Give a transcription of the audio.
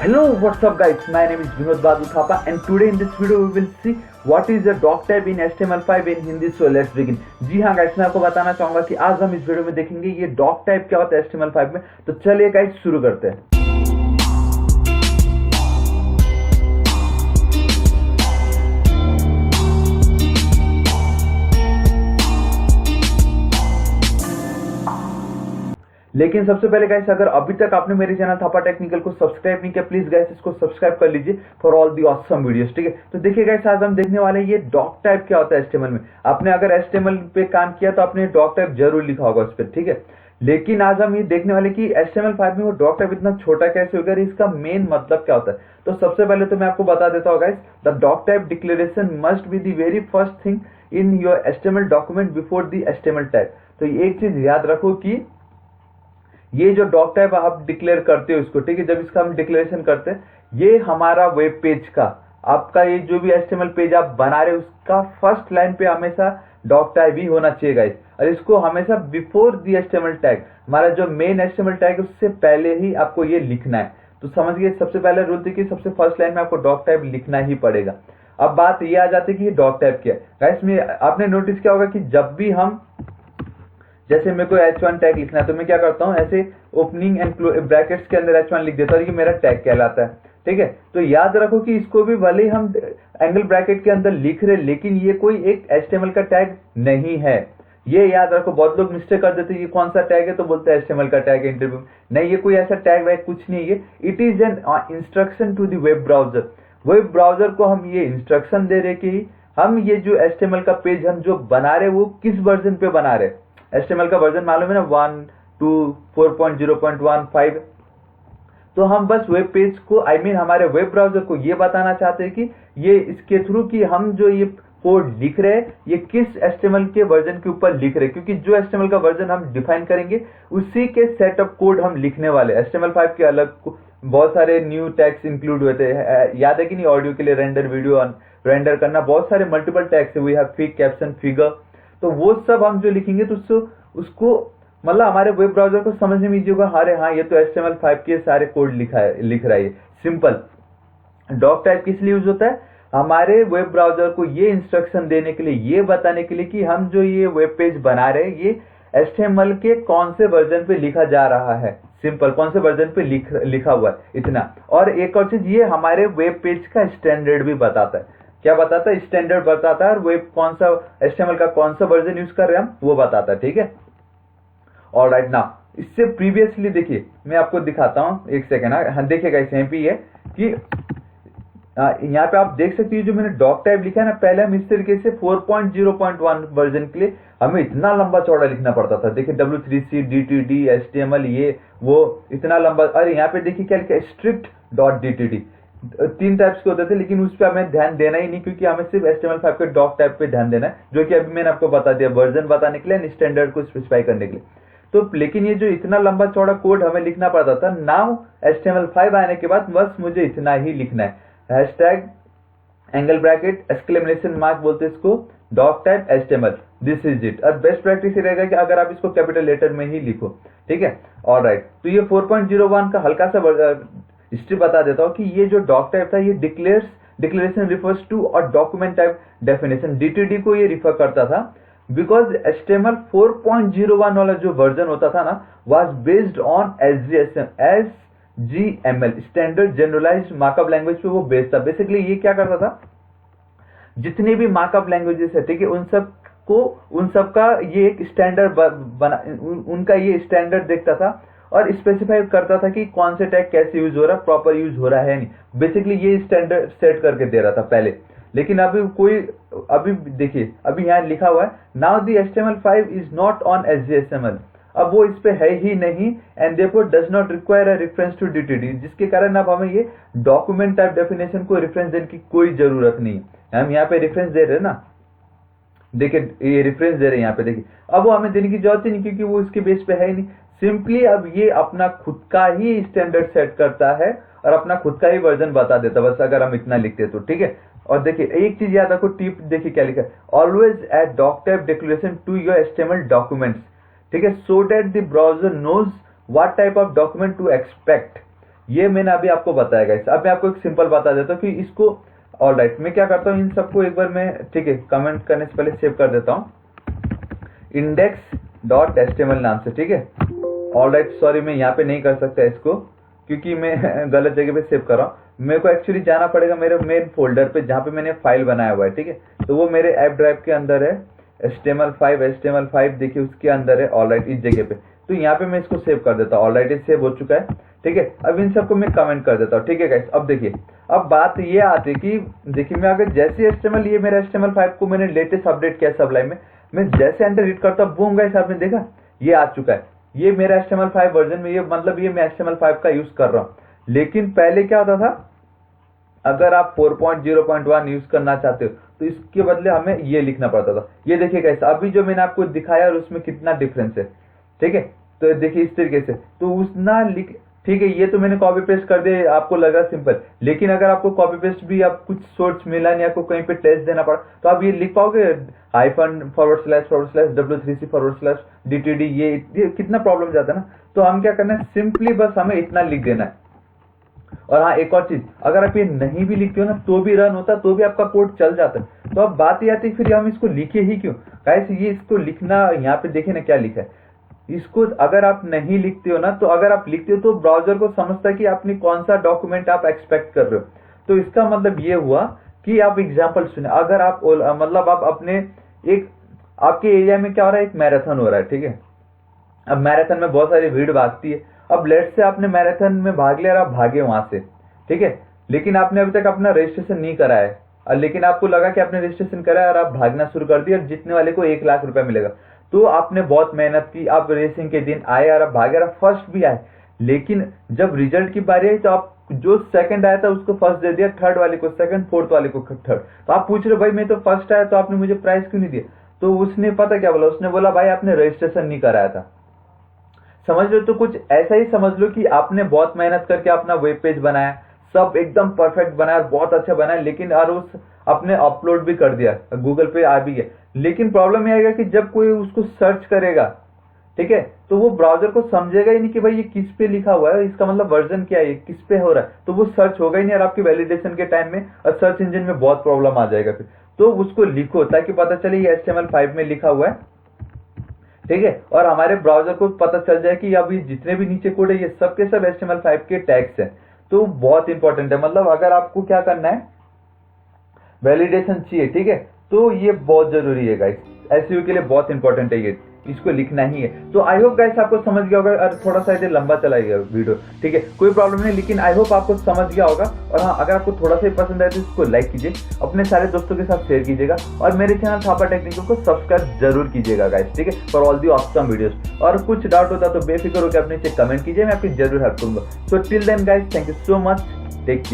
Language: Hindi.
Hello, what's up guys, my name is Vinod Babu Thapa and today in this video we will see what is the doc type in HTML5 in Hindi. So let's begin. जी हाँ गाइस, मैं आपको बताना चाहूंगा कि आज हम इस वीडियो में देखेंगे ये डॉक टाइप क्या होता है HTML5 में। तो चलिए गाइस शुरू करते हैं। लेकिन सबसे पहले गाइस, अगर अभी तक आपने मेरे चैनल थापा टेक्निकल को सब्सक्राइब नहीं किया, प्लीज गाइस इसको सब्सक्राइब कर लीजिए for all the awesome videos. ठीक है, तो देखिए गाइस, आज हम देखने वाले हैं ये डॉक टाइप क्या होता है HTML में। आपने अगर HTML पे काम किया तो आपने डॉक टाइप जरूर लिखा होगा उस पर। ठीक है, लेकिन आज हम ये देखने वाले कि HTML5 में वो डॉक टाइप इतना छोटा कैसे हो गया, इसका मेन मतलब क्या होता है। तो सबसे पहले तो मैं आपको बता देता हूँ guys, the doc type declaration must be the very first thing in your HTML document before the HTML tag. तो एक चीज याद रखो कि ये जो डॉक टाइप आप डिक्लेयर करते हो इसको, ठीक है, जब इसका हम डिक्लेरेशन करते हैं, ये हमारा वेब पेज का, आपका ये जो भी HTML पेज आप बना रहे हो उसका फर्स्ट लाइन पे हमेशा डॉक टाइप ही होना चाहिए गाइस। और इसको हमेशा बिफोर दी HTML टैग, हमारा जो मेन HTML टैग है उससे पहले ही आपको ये लिखना है। तो समझ गए, सबसे पहले रूल थी कि सबसे फर्स्ट लाइन में आपको डॉक टाइप लिखना ही पड़ेगा। अब बात ये आ जाती है कि ये डॉक टाइप क्या है गाइस। में आपने नोटिस किया होगा कि जब भी हम, जैसे मेरे को H1 टैग लिखना है तो मैं क्या करता हूँ, ऐसे ओपनिंग एंड ब्रैकेट्स के अंदर H1 लिख देता हूँ और ये मेरा टैग कहलाता है। ठीक है, तो याद रखो कि इसको भी भले ही हम एंगल ब्रैकेट के अंदर लिख रहे, लेकिन ये कोई एक HTML का टैग नहीं है। ये याद रखो, बहुत लोग मिस्टेक कर देते हैं, ये कौन सा टैग है तो बोलते हैं HTML का टैग है इंटरव्यू में। नहीं, ये कोई ऐसा टैग वैग कुछ नहीं है। It is an instruction to the web browser. Web browser को हम ये इंस्ट्रक्शन दे रहे कि हम ये जो HTML का पेज हम जो बना रहे वो किस वर्जन पे बना रहे। HTML का वर्जन मालूम है ना, 1, 2, 4.0.15। तो हम बस वेब पेज को, हमारे वेब ब्राउजर को ये बताना चाहते हैं कि ये इसके थ्रू कि हम जो ये कोड लिख रहे हैं ये किस HTML के वर्जन के ऊपर लिख रहे हैं, क्योंकि जो HTML का वर्जन हम डिफाइन करेंगे उसी के सेटअप कोड हम लिखने वाले। HTML5 के अलग बहुत सारे न्यू टैग्स इंक्लूड हुए थे, याद है कि नहीं, ऑडियो के लिए रेंडर, वीडियो रेंडर करना, बहुत सारे मल्टीपल टैग्स है। We have fig, caption, figure. तो वो सब हम जो लिखेंगे तो उसको मतलब हमारे वेब ब्राउजर को समझने में इजी होगा, अरे हाँ ये तो HTML5 के सारे कोड लिख रहा है। सिंपल। डॉक टाइप किस लिए यूज होता है, हमारे वेब ब्राउजर को ये इंस्ट्रक्शन देने के लिए, ये बताने के लिए कि हम जो ये वेब पेज बना रहे हैं ये HTML के कौन से वर्जन पे लिखा जा रहा है। सिंपल, कौन से वर्जन पे लिखा हुआ है, इतना। और एक और चीज, ये हमारे वेब पेज का स्टैंडर्ड भी बताता है। क्या बताता है, स्टैंडर्ड बताता है, और वेब कौन सा HTML का कौन सा वर्जन यूज कर रहे हैं हम वो बताता है। ठीक है, ऑलराइट। नाउ इससे प्रीवियसली देखिए, मैं आपको दिखाता हूं, एक सेकेंड। हाँ देखिएगा, इस यहाँ पे है कि यहाँ पे आप देख सकते हैं जो मैंने डॉक टाइप लिखा है ना, पहले हम इस तरीके से 4.0.1 वर्जन के लिए हमें इतना लंबा चौड़ा लिखना पड़ता था। देखिए W3C, DTD, HTML, ये वो इतना लंबा। अरे यहाँ पे देखिए क्या लिखा है, strict.dtd। 3 टाइप्स के होते थे, लेकिन उस पर हमें ध्यान देना ही नहीं, क्योंकि हमें सिर्फ HTML5 के डॉक टाइप पे ध्यान देना है, जो कि अभी मैंने आपको बता दिया, वर्जन बताने के लिए, स्टैंडर्ड को स्पेसिफाई करने के लिए। तो लेकिन ये जो इतना लंबा चौड़ा कोड हमें लिखना पड़ता था, नाउ HTML5 आने के बाद बस मुझे इतना ही लिखना है, hashtag, angle bracket, exclamation mark बोलते हैं इसको, doc type HTML, this is it. और बेस्ट प्रैक्टिस रहेगा कि अगर आप इसको कैपिटल लेटर में ही लिखो। ठीक है, ऑलराइट। तो ये 4.01 का हल्का सा हिस्ट्री बता देता हूं कि ये जो डॉक टाइप था ये डिक्लेरेशन रिफर्स टू और डॉक्यूमेंट टाइप डेफिनेशन, DTD को ये रिफर करता था, बिकॉज HTML 4.01 वाला जो वर्जन होता था ना was based on SGML, standard generalized markup language पे वो बेस्ड था। बेसिकली ये क्या करता था, जितनी भी मार्कअप लैंग्वेजेस है, ठीक है, उन सब का ये एक स्टैंडर्ड बना, उनका ये स्टैंडर्ड देखता था और स्पेसिफाई करता था कि कौन से टैग कैसे यूज हो रहा है, प्रॉपर यूज हो रहा है नहीं। बेसिकली ये स्टैंडर्ड सेट करके दे रहा था पहले। लेकिन अभी देखिए, अभी यहाँ लिखा हुआ है, now the HTML5 is not on SGML। अब वो इस पे है ही नहीं, and therefore does not require a reference to DTD, जिसके कारण अब हमें ये डॉक्यूमेंट टाइप डेफिनेशन को रेफरेंस देने की कोई जरूरत नहीं है। हम यहाँ पे रेफरेंस दे रहे हैं ना, देखिए ये रेफरेंस दे रहे हैं यहाँ पे, देखिए अब वो हमें देने की जरूरत ही नहीं, क्योंकि वो इसके बेस पे है ही नहीं। सिंपली अब ये अपना खुद का ही स्टैंडर्ड सेट करता है और अपना खुद का ही वर्जन बता देता है, बस अगर हम इतना लिखते तो। ठीक है, और देखिए एक चीज याद रखो, टिप देखिए क्या लिखा है, always add doc type declaration to your HTML documents. ठीक है, so that the browser knows what type of document to expect. ये मैंने अभी आपको बताया गाइस। अब मैं आपको एक सिंपल बता देता हूँ कि इसको, ऑलराइट, मैं क्या करता हूँ, इन सबको एक बार मैं, ठीक है, कमेंट करने से पहले सेव कर देता हूँ index.html नाम से, ठीक है। ऑलराइट, सॉरी, मैं यहाँ पे नहीं कर सकता इसको क्योंकि मैं गलत जगह पे सेव कर रहा हूँ। मेरे को एक्चुअली जाना पड़ेगा मेरे मेन फोल्डर पे जहाँ पे मैंने फाइल बनाया हुआ है, ठीक है। तो वो मेरे ऐप ड्राइव के अंदर है, HTML5 देखिए उसके अंदर है, ऑलराइट, इस जगह पे। तो यहाँ पे मैं इसको सेव कर देता हूँ, ऑलराइट, ये सेव हो चुका है, ठीक है। अब इन सबको मैं कमेंट कर देता हूँ, ठीक है गाइस। अब देखिए, अब बात ये आती है कि देखिए मैं अगर जैसे HTML, ये मेरा HTML5 को मैंने लेटेस्ट अपडेट किया सबलाइन में, मैं जैसे एंटर हिट करता हूँ, बूम गाइस, आपने देखा ये आ चुका है। ये मेरा HTML5 वर्जन में, ये मतलब ये मैं HTML5 का यूज कर रहा हूँ। लेकिन पहले क्या होता था, अगर आप 4.0.1 यूज करना चाहते हो तो इसके बदले हमें ये लिखना पड़ता था। ये देखिए गाइस, अभी जो मैंने आपको दिखाया और उसमें कितना डिफरेंस है, ठीक है। तो देखिए इस तरीके से, तो उसना लिख, ठीक है, ये तो मैंने कॉपी पेस्ट कर दिया, आपको लगा सिंपल। लेकिन अगर आपको कॉपी पेस्ट भी, आप कुछ सोर्स मिला नहीं, आपको कहीं पे टेस्ट देना पड़ा, तो आप ये लिख पाओगे -///DTD, ये कितना प्रॉब्लम जाता है ना। तो हम क्या करना है, सिंपली बस हमें इतना लिख देना है। और हाँ, एक और चीज, अगर आप ये नहीं भी लिखते हो ना तो भी रन होता, तो भी आपका कोड चल जाता है। तो अब बात ये आती है, फिर हम इसको लिखे ही क्यों गाइस। ये इसको लिखना, यहाँ पे देखिए ना क्या लिखा है। इसको अगर आप नहीं लिखते हो ना, तो अगर आप लिखते हो तो ब्राउजर को समझता है कि आपने कौन सा डॉक्यूमेंट आप एक्सपेक्ट कर रहे हो। तो इसका मतलब ये हुआ कि आप एग्जाम्पल सुने, अगर आप मतलब आप अपने एक, आपके एरिया में क्या हो रहा है, एक मैराथन हो रहा है, ठीक है। अब मैराथन में बहुत सारी भीड़ भागती है। अब लेट से आपने मैराथन में भाग लिया और आप भागे वहां से, ठीक है। लेकिन आपने अभी तक अपना रजिस्ट्रेशन नहीं करा है, लेकिन आपको लगा कि आपने रजिस्ट्रेशन करा है और आप भागना शुरू कर दिया और जीतने वाले को 1 लाख रुपया मिलेगा। तो आपने बहुत मेहनत की, आप रेसिंग के दिन आए और आप भागे और फर्स्ट भी आए। लेकिन जब रिजल्ट की बारी आई तो आप जो सेकंड आया था उसको फर्स्ट दे दिया, थर्ड वाले को सेकंड, फोर्थ वाले को थर्ड। तो आप पूछ रहे भाई मैं तो फर्स्ट आया, तो आपने मुझे प्राइज क्यों नहीं दिया। तो उसने पता क्या बोला, उसने बोला भाई आपने रजिस्ट्रेशन नहीं कराया था। समझ लो, तो कुछ ऐसा ही समझ लो कि आपने बहुत मेहनत करके अपना वेब पेज बनाया, सब एकदम परफेक्ट बनाया, बहुत अच्छा बनाया, लेकिन और उस आपने अपलोड भी कर दिया, गूगल पे आ भी गया। लेकिन प्रॉब्लम ये आएगा कि जब कोई उसको सर्च करेगा, ठीक है, तो वो ब्राउजर को समझेगा ही नहीं कि भाई ये किस पे लिखा हुआ है, इसका मतलब वर्जन क्या है, किस पे हो रहा है। तो वो सर्च होगा ही नहीं, और आपकी वैलिडेशन के टाइम में और सर्च इंजन में बहुत प्रॉब्लम आ जाएगा फिर। तो उसको लिखो ताकि पता चले ये HTML5 में लिखा हुआ है, ठीक है। और हमारे ब्राउजर को पता चल जाए कि अब ये जितने भी नीचे कोड है ये सब के सब HTML5 के टैग्स हैं। तो बहुत इंपॉर्टेंट है, मतलब अगर आपको क्या करना है, वैलिडेशन चाहिए, ठीक है, तो ये बहुत जरूरी है गाइस। SEO के लिए बहुत इंपॉर्टेंट है ये, इसको लिखना ही है। तो आई होप गाइस आपको समझ गया होगा, और थोड़ा सा ये लंबा चला गया वीडियो, ठीक है, कोई प्रॉब्लम नहीं, लेकिन आई होप आपको समझ गया होगा। और हाँ, अगर आपको थोड़ा सा ही पसंद आए तो इसको लाइक कीजिए, अपने सारे दोस्तों के साथ शेयर कीजिएगा, और मेरे चैनल थापा टेक्निकल को सब्सक्राइब जरूर कीजिएगा गाइस, ठीक है, for all the awesome videos. और कुछ डाउट होता तो बेफिक्र होकर अपने नीचे कमेंट कीजिए, मैं आपकी जरूर हेल्प करूंगा। So till then guys, thank you so much, take care.